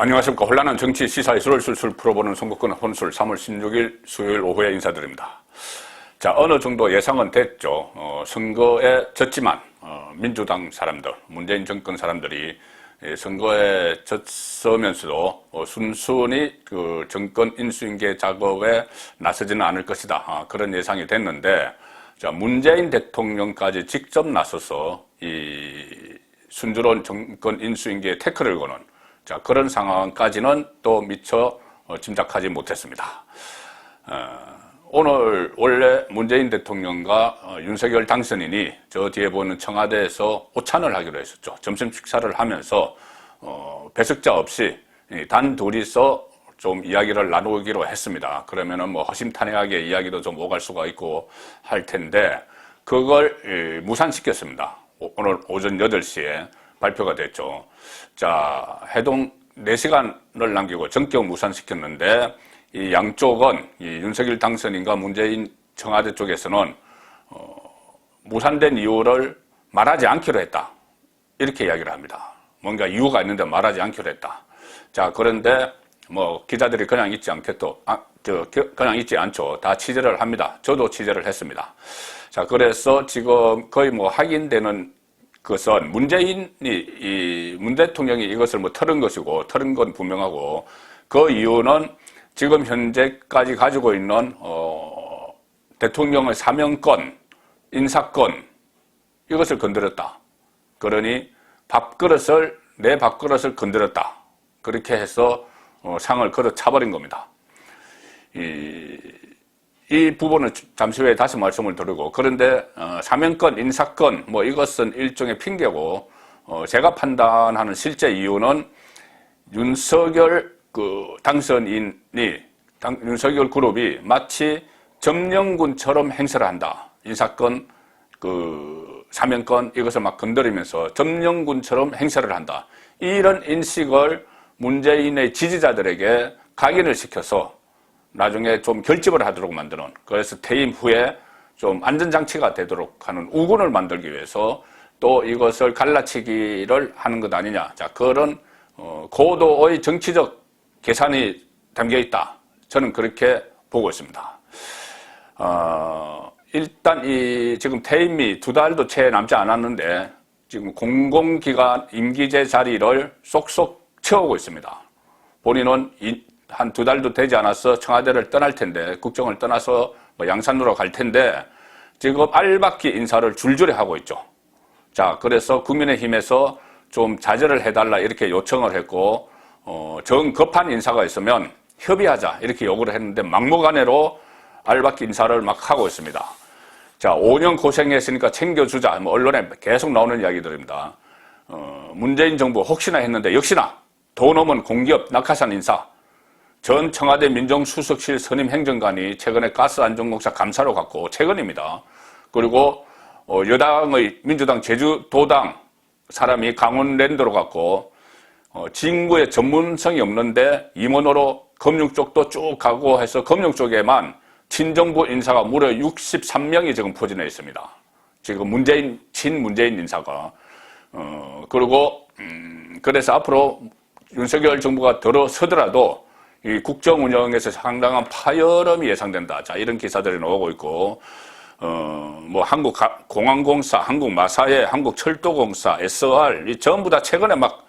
안녕하십니까. 혼란한 정치 시사의 술을 술술 풀어보는 선거권 혼술 3월 16일 수요일 오후에 인사드립니다. 자, 어느 정도 예상은 됐죠. 선거에 졌지만 민주당 사람들, 문재인 정권 사람들이 선거에 졌으면서도 순순히 그 정권 인수인계 작업에 나서지는 않을 것이다. 그런 예상이 됐는데, 자, 문재인 대통령까지 직접 나서서 이 순조로운 정권 인수인계에 태클을 거는, 자, 그런 상황까지는 또 미처 짐작하지 못했습니다. 오늘 원래 문재인 대통령과 윤석열 당선인이 저 뒤에 보이는 청와대에서 오찬을 하기로 했었죠. 점심 식사를 하면서 배석자 없이 단 둘이서 좀 이야기를 나누기로 했습니다. 그러면은 뭐 허심탄회하게 이야기도 좀 오갈 수가 있고 할 텐데 그걸 무산시켰습니다. 오늘 오전 8시에 발표가 됐죠. 자, 해동 4시간을 남기고 전격 무산시켰는데 이 양쪽은 이 윤석열 당선인과 문재인 청와대 쪽에서는 무산된 이유를 말하지 않기로 했다. 이렇게 이야기를 합니다. 뭔가 이유가 있는데 말하지 않기로 했다. 자, 그런데 뭐 기자들이 그냥 있지 그냥 있지 않죠. 다 취재를 합니다. 저도 취재를 했습니다. 자, 그래서 지금 거의 뭐 확인되는 것은 문 대통령이 이것을 뭐 털은 것이고, 털은 건 분명하고, 그 이유는 지금 현재까지 가지고 있는, 대통령의 사명권, 인사권, 이것을 건드렸다. 그러니 내 밥그릇을 건드렸다. 그렇게 해서, 상을 걷어차버린 겁니다. 이 부분은 잠시 후에 다시 말씀을 드리고, 그런데 사명권, 인사권 뭐 이것은 일종의 핑계고, 제가 판단하는 실제 이유는 윤석열 윤석열 그룹이 마치 점령군처럼 행세를 한다. 인사권, 사명권 이것을 막 건드리면서 점령군처럼 행세를 한다. 이런 인식을 문재인의 지지자들에게 각인을 시켜서 나중에 좀 결집을 하도록 만드는, 그래서 퇴임 후에 좀 안전장치가 되도록 하는 우군을 만들기 위해서 또 이것을 갈라치기를 하는 것 아니냐. 자, 그런 고도의 정치적 계산이 담겨 있다. 저는 그렇게 보고 있습니다. 일단 지금 퇴임이 2달도 채 남지 않았는데 지금 공공기관 임기제 자리를 쏙쏙 채우고 있습니다. 본인은 한 2달도 되지 않아서 청와대를 떠날 텐데, 국정을 떠나서 뭐 양산으로 갈 텐데, 지금 알박기 인사를 줄줄이 하고 있죠. 자, 그래서 국민의힘에서 좀 자제를 해달라 이렇게 요청을 했고, 정급한 인사가 있으면 협의하자 이렇게 요구를 했는데, 막무가내로 알박기 인사를 막 하고 있습니다. 자, 5년 고생했으니까 챙겨주자. 뭐 언론에 계속 나오는 이야기들입니다. 문재인 정부 혹시나 했는데, 역시나 돈 없는 공기업 낙하산 인사. 전 청와대 민정수석실 선임 행정관이 최근에 가스안전공사 감사로 갔고, 최근입니다. 그리고 여당의 민주당 제주도당 사람이 강원랜드로 갔고, 진구에 전문성이 없는데 임원으로 금융 쪽도 쭉 가고 해서 금융 쪽에만 친정부 인사가 무려 63명이 지금 포진해 있습니다. 지금 친문재인 인사가. 그리고 그래서 앞으로 윤석열 정부가 들어서더라도 이 국정 운영에서 상당한 파열음이 예상된다. 자, 이런 기사들이 나오고 있고, 뭐 한국공항공사, 한국마사회, 한국철도공사, SR 이 전부 다 최근에 막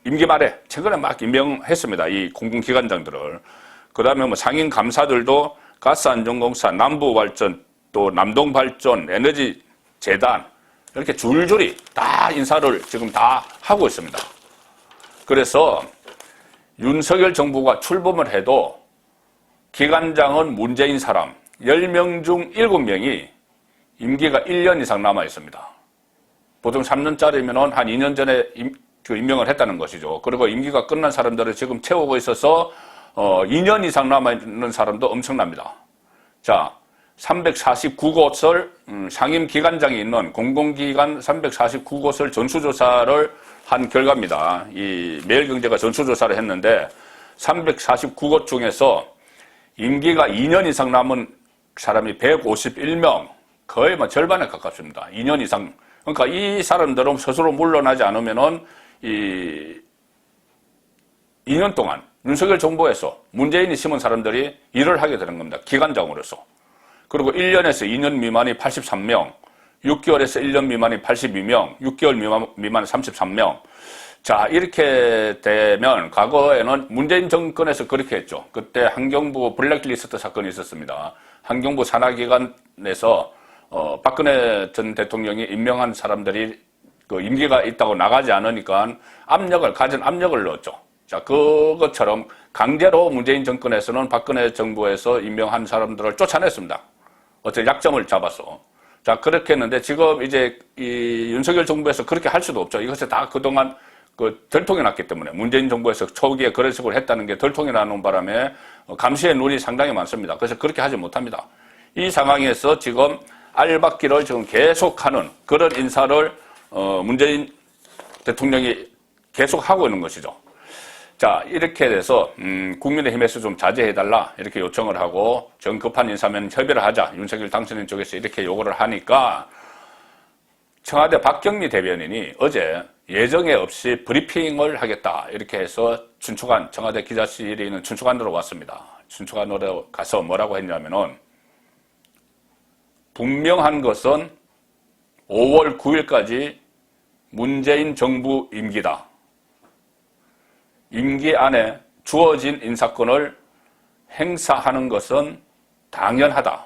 임기 말에 최근에 막 임명했습니다. 이 공공기관장들을. 그다음에 뭐 상임 감사들도 가스안전공사, 남부발전, 또 남동발전, 에너지재단 이렇게 줄줄이 다 인사를 지금 다 하고 있습니다. 그래서 윤석열 정부가 출범을 해도 기관장은 문재인 사람 10명 중 7명이 임기가 1년 이상 남아 있습니다. 보통 3년짜리면 한 2년 전에 임명을 했다는 것이죠. 그리고 임기가 끝난 사람들을 지금 채우고 있어서 2년 이상 남아있는 사람도 엄청납니다. 자, 349곳을 상임 기관장이 있는 공공기관 349곳을 전수조사를 한 결과입니다. 이 매일경제가 전수조사를 했는데 349곳 중에서 임기가 2년 이상 남은 사람이 151명, 거의 뭐 절반에 가깝습니다. 2년 이상. 그러니까 이 사람들은 스스로 물러나지 않으면은 2년 동안 윤석열 정부에서 문재인이 심은 사람들이 일을 하게 되는 겁니다. 기관장으로서. 그리고 1년에서 2년 미만이 83명, 6개월에서 1년 미만이 82명, 6개월 미만 33명. 자, 이렇게 되면 과거에는 문재인 정권에서 그렇게 했죠. 그때 환경부 블랙리스트 사건이 있었습니다. 환경부 산하기관에서 박근혜 전 대통령이 임명한 사람들이 그 임기가 있다고 나가지 않으니까 가진 압력을 넣었죠. 자, 그것처럼 강제로 문재인 정권에서는 박근혜 정부에서 임명한 사람들을 쫓아냈습니다. 어떤 약점을 잡아서. 자, 그렇게 했는데 지금 이제 이 윤석열 정부에서 그렇게 할 수도 없죠. 이것이 다 그동안 덜통이 났기 때문에 문재인 정부에서 초기에 그런 식으로 했다는 게 덜통이 나는 바람에 감시의 눈이 상당히 많습니다. 그래서 그렇게 하지 못합니다. 이 상황에서 지금 알박기를 지금 계속하는 그런 인사를 문재인 대통령이 계속하고 있는 것이죠. 자, 이렇게 돼서 국민의힘에서 좀 자제해달라 이렇게 요청을 하고 정 급한 인사면 협의를 하자 윤석열 당선인 쪽에서 이렇게 요구를 하니까 청와대 박경미 대변인이 어제 예정에 없이 브리핑을 하겠다 이렇게 해서 춘추관, 청와대 기자실에 있는 춘추관으로 왔습니다. 춘추관으로 가서 뭐라고 했냐면은 분명한 것은 5월 9일까지 문재인 정부 임기다. 임기 안에 주어진 인사권을 행사하는 것은 당연하다.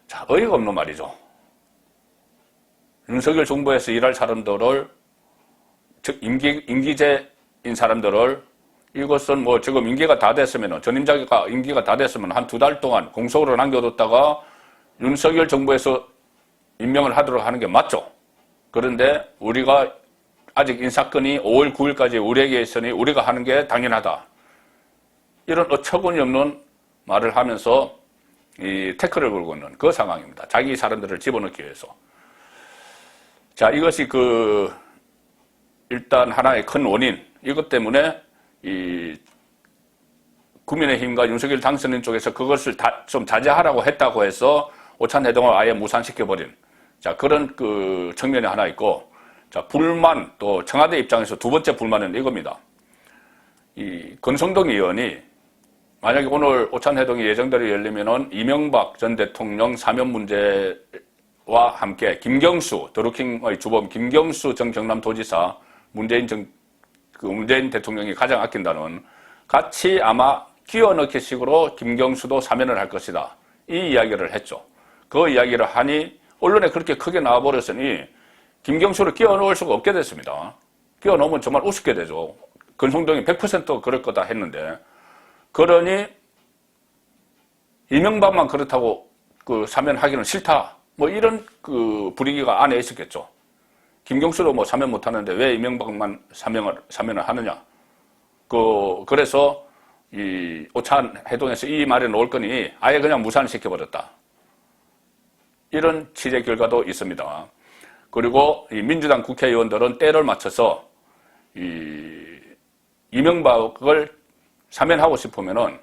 자, 어이가 없는 말이죠. 윤석열 정부에서 일할 사람들을, 즉, 임기제인 사람들을 이것은 뭐 지금 임기가 다 됐으면, 전임자가 임기가 다 됐으면 한 2달 동안 공석으로 남겨뒀다가 윤석열 정부에서 임명을 하도록 하는 게 맞죠. 그런데 우리가 아직 인사권이 5월 9일까지 우리에게 있으니 우리가 하는 게 당연하다. 이런 어처구니 없는 말을 하면서 이 태클을 걸고 있는 그 상황입니다. 자기 사람들을 집어넣기 위해서. 자, 이것이 일단 하나의 큰 원인. 이것 때문에 국민의힘과 윤석열 당선인 쪽에서 그것을 좀 자제하라고 했다고 해서 오찬해동을 아예 무산시켜버린, 자, 그런 측면이 하나 있고, 자, 불만, 또 청와대 입장에서 두 번째 불만은 이겁니다. 권성동 의원이 만약에 오늘 오찬회동이 예정대로 열리면은 이명박 전 대통령 사면 문제와 함께 김경수, 더루킹의 주범 김경수 전 경남도지사, 문재인 대통령이 가장 아낀다는 같이 아마 끼워넣기 식으로 김경수도 사면을 할 것이다. 이 이야기를 했죠. 그 이야기를 하니 언론에 그렇게 크게 나와버렸으니 김경수를 끼워 넣을 수가 없게 됐습니다. 끼워 넣으면 정말 우습게 되죠. 권성동이 100% 그럴 거다 했는데, 그러니 이명박만 그렇다고 사면하기는 싫다. 뭐 이런 분위기가 안에 있었겠죠. 김경수도 뭐 사면 못 하는데 왜 이명박만 사면을 하느냐. 그래서 이 오찬해동에서 이 말이 나올 거니 아예 그냥 무산시켜버렸다. 이런 취재 결과도 있습니다. 그리고 이 민주당 국회의원들은 때를 맞춰서 이명박을 사면하고 싶으면은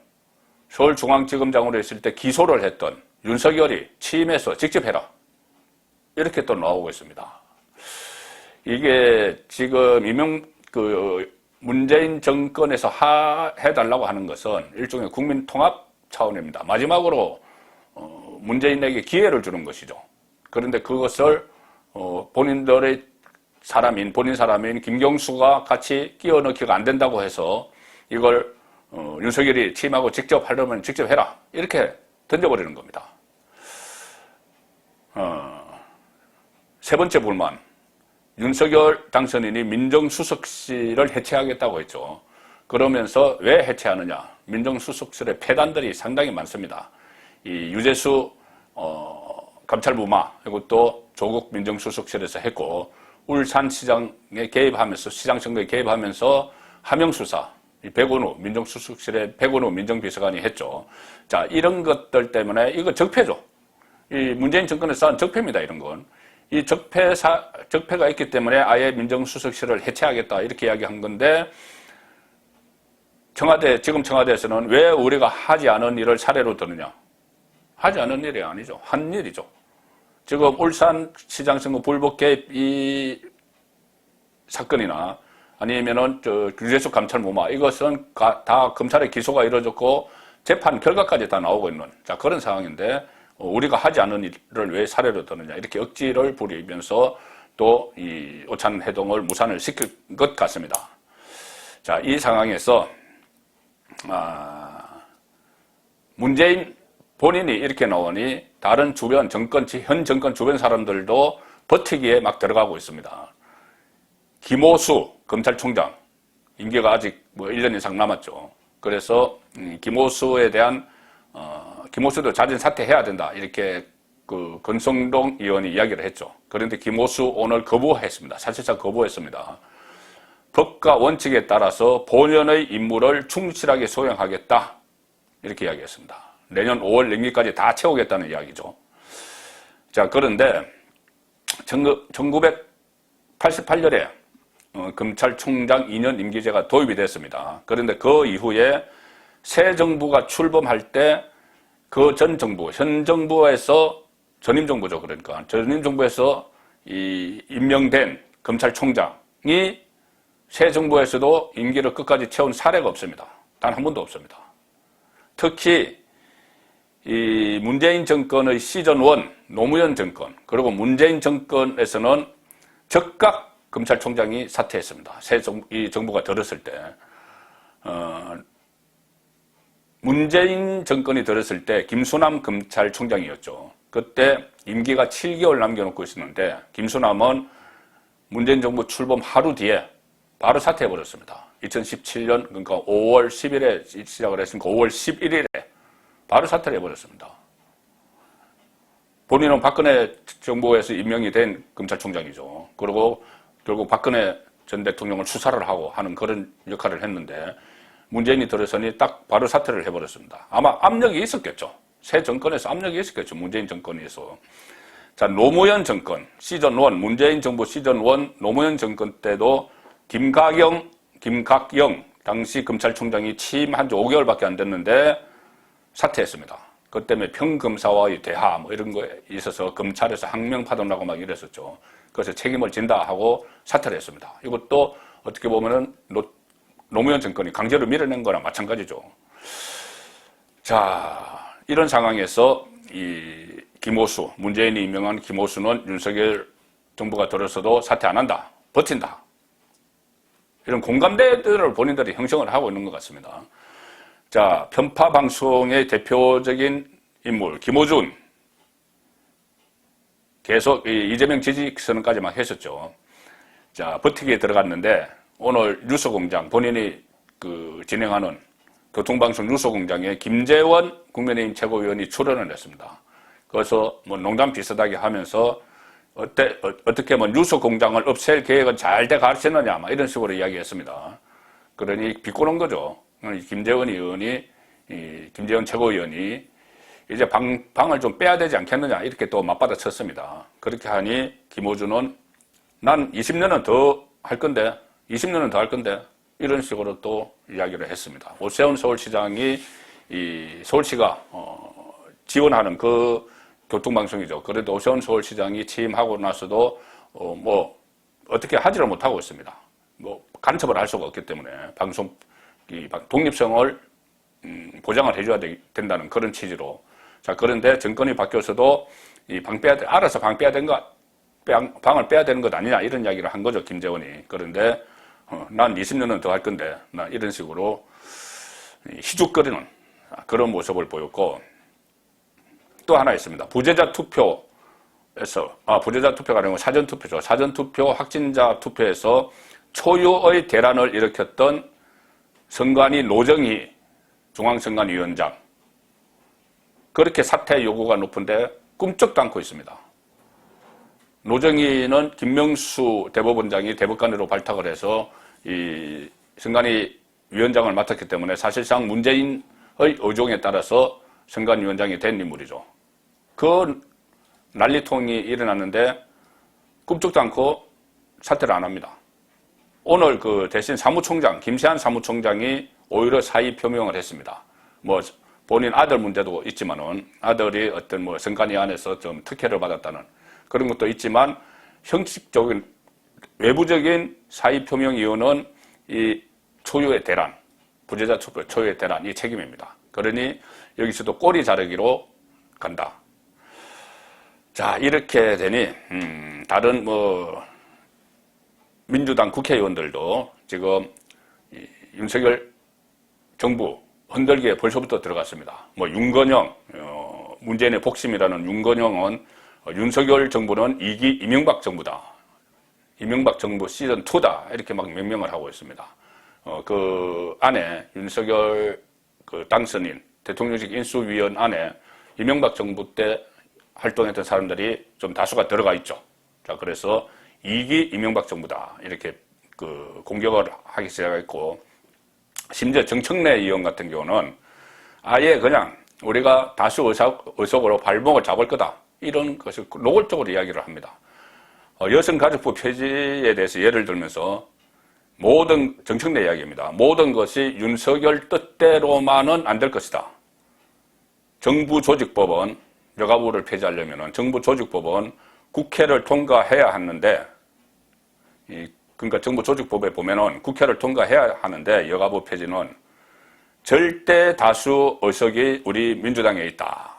서울중앙지검장으로 있을 때 기소를 했던 윤석열이 취임해서 직접 해라. 이렇게 또 나오고 있습니다. 이게 지금 문재인 정권에서 해달라고 하는 것은 일종의 국민 통합 차원입니다. 마지막으로 문재인에게 기회를 주는 것이죠. 그런데 그것을 본인들의 본인 사람인 김경수가 같이 끼워 넣기가 안 된다고 해서 이걸 윤석열이 취임하고 직접 하려면 직접 해라. 이렇게 던져버리는 겁니다. 세 번째 불만. 윤석열 당선인이 민정수석실을 해체하겠다고 했죠. 그러면서 왜 해체하느냐. 민정수석실의 폐단들이 상당히 많습니다. 이 유재수 감찰부마, 그리고 또 조국 민정수석실에서 했고, 울산시장에 개입하면서, 시장선거에 개입하면서 하명수사, 백원우 민정수석실의 백원우 민정비서관이 했죠. 자, 이런 것들 때문에 이거 적폐죠. 이 문재인 정권에서 한 적폐입니다, 이런 건. 이 적폐가 있기 때문에 아예 민정수석실을 해체하겠다, 이렇게 이야기한 건데, 지금 청와대에서는 왜 우리가 하지 않은 일을 사례로 드느냐. 하지 않은 일이 아니죠. 한 일이죠. 지금 울산시장 선거 불법 개입 이 사건이나 아니면은 유재수 감찰 무마, 이것은 다 검찰의 기소가 이루어졌고 재판 결과까지 다 나오고 있는 그런 상황인데 우리가 하지 않은 일을 왜 사례로 드느냐, 이렇게 억지를 부리면서 또 이 오찬 해동을 무산을 시킬 것 같습니다. 자, 이 상황에서 문재인 본인이 이렇게 나오니 다른 주변 현 정권 주변 사람들도 버티기에 막 들어가고 있습니다. 김오수 검찰총장 임기가 아직 1년 이상 남았죠. 그래서 김오수에 대한 김오수도 자진 사퇴해야 된다, 이렇게 권성동 의원이 이야기를 했죠. 그런데 김오수 오늘 거부했습니다. 사실상 거부했습니다. 법과 원칙에 따라서 본연의 임무를 충실하게 수행하겠다, 이렇게 이야기했습니다. 내년 5월 임기까지 다 채우겠다는 이야기죠. 자, 그런데 1988년에 검찰총장 2년 임기제가 도입이 됐습니다. 그런데 그 이후에 새 정부가 출범할 때 그 전 정부, 현 정부에서 전임 정부죠. 그러니까 전임 정부에서 임명된 검찰총장이 새 정부에서도 임기를 끝까지 채운 사례가 없습니다. 단 한 번도 없습니다. 특히 이 문재인 정권의 시즌 1, 노무현 정권, 그리고 문재인 정권에서는 즉각 검찰총장이 사퇴했습니다. 이 정부가 들었을 때. 문재인 정권이 들었을 때 김수남 검찰총장이었죠. 그때 임기가 7개월 남겨놓고 있었는데 김수남은 문재인 정부 출범 하루 뒤에 바로 사퇴해버렸습니다. 2017년 그러니까 5월 10일에 시작을 했으니까 5월 11일에 바로 사퇴를 해버렸습니다. 본인은 박근혜 정부에서 임명이 된 검찰총장이죠. 그리고 결국 박근혜 전 대통령을 수사를 하고 하는 그런 역할을 했는데 문재인이 들어서니 딱 바로 사퇴를 해버렸습니다. 아마 압력이 있었겠죠. 새 정권에서 압력이 있었겠죠. 문재인 정권에서. 자, 노무현 정권 시즌 1, 문재인 정부 시즌 1 노무현 정권 때도 김각영 당시 검찰총장이 취임한 지 5개월밖에 안 됐는데 사퇴했습니다. 그 때문에 평검사와의 대화 이런 거에 있어서 검찰에서 항명파동 나고 막 이랬었죠. 그래서 책임을 진다 하고 사퇴를 했습니다. 이것도 어떻게 보면은 노무현 정권이 강제로 밀어낸 거랑 마찬가지죠. 자, 이런 상황에서 이 김오수, 문재인이 임명한 김오수는 윤석열 정부가 들어서도 사퇴 안 한다, 버틴다, 이런 공감대들을 본인들이 형성을 하고 있는 것 같습니다. 자, 편파 방송의 대표적인 인물 김어준 계속 이재명 지지 선언까지 막 했었죠. 자, 버티기에 들어갔는데 오늘 뉴스공장 본인이 진행하는 교통방송 뉴스공장에 김재원 국민의힘 최고위원이 출연을 했습니다. 그래서 농담 비슷하게 하면서 어떻게 뉴스공장을 없앨 계획은 잘 돼 가시느냐 이런 식으로 이야기했습니다. 그러니 비꼬는 거죠. 김재원 최고위원이 이제 방을 좀 빼야 되지 않겠느냐 이렇게 또 맞받아 쳤습니다. 그렇게 하니 김어준은 난 20년은 더 할 건데 20년은 더 할 건데 이런 식으로 또 이야기를 했습니다. 오세훈 서울시장이 서울시가 지원하는 그 교통방송이죠. 그래도 오세훈 서울시장이 취임하고 나서도 어떻게 하지를 못하고 있습니다. 간섭을 할 수가 없기 때문에 방송 독립성을 보장을 해줘야 된다는 그런 취지로. 자, 그런데 정권이 바뀌어서도 알아서 방을 빼야 되는 것 아니냐 이런 이야기를 한 거죠, 김재원이. 그런데 난 20년은 더 할 건데 나 이런 식으로 희죽거리는 그런 모습을 보였고, 또 하나 있습니다. 부재자 투표가 아니고 사전투표죠. 사전투표 확진자 투표에서 초유의 대란을 일으켰던 선관위 노정희 중앙선관위원장, 그렇게 사퇴 요구가 높은데 꿈쩍도 않고 있습니다. 노정희는 김명수 대법원장이 대법관으로 발탁을 해서 이 선관위 위원장을 맡았기 때문에 사실상 문재인의 의중에 따라서 선관위원장이 된 인물이죠. 그 난리통이 일어났는데 꿈쩍도 않고 사퇴를 안 합니다. 오늘 대신 사무총장, 김세한 사무총장이 오히려 사의 표명을 했습니다. 본인 아들 문제도 있지만은 아들이 선관위 안에서 좀 특혜를 받았다는 그런 것도 있지만 형식적인 외부적인 사의 표명 이유는 이 초유의 대란, 부재자 초유의 대란, 이 책임입니다. 그러니 여기서도 꼬리 자르기로 간다. 자, 이렇게 되니 다른 민주당 국회의원들도 지금 윤석열 정부 흔들기에 벌써부터 들어갔습니다. 윤건영, 문재인의 복심이라는 윤건영은 윤석열 정부는 2기 이명박 정부다. 이명박 정부 시즌2다. 이렇게 막 명명을 하고 있습니다. 그 안에 윤석열 그 당선인 대통령직 인수위원 안에 이명박 정부 때 활동했던 사람들이 좀 다수가 들어가 있죠. 자, 그래서 2기 이명박 정부다. 이렇게 그 공격을 하기 시작했고, 심지어 정청래 의원 같은 경우는 아예 그냥 우리가 다수 의석으로 발목을 잡을 거다. 이런 것을 노골적으로 이야기를 합니다. 여성가족부 폐지에 대해서 예를 들면서 정청래 이야기입니다. 모든 것이 윤석열 뜻대로만은 안 될 것이다. 정부조직법은 여가부를 폐지하려면 정부조직법은 국회를 통과해야 하는데, 그러니까 정부조직법에 보면은 국회를 통과해야 하는데 여가부 폐지는 절대 다수 의석이 우리 민주당에 있다.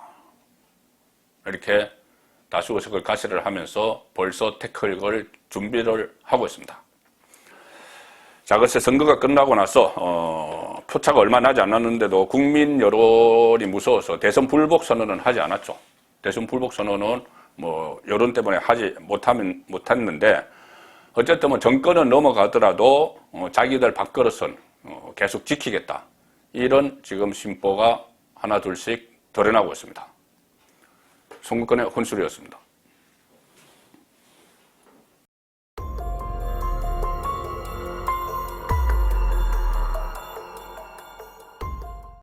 이렇게 다수 의석을 가시를 하면서 벌써 태클을 준비를 하고 있습니다. 자, 글쎄 선거가 끝나고 나서 표차가 얼마 나지 않았는데도 국민 여론이 무서워서 대선 불복 선언은 하지 않았죠. 대선 불복 선언은 여론 때문에 하지 못했는데 어쨌든 정권은 넘어가더라도 자기들 밥그릇은 계속 지키겠다. 이런 지금 심보가 하나 둘씩 드러나고 있습니다. 송국근의 혼술이었습니다.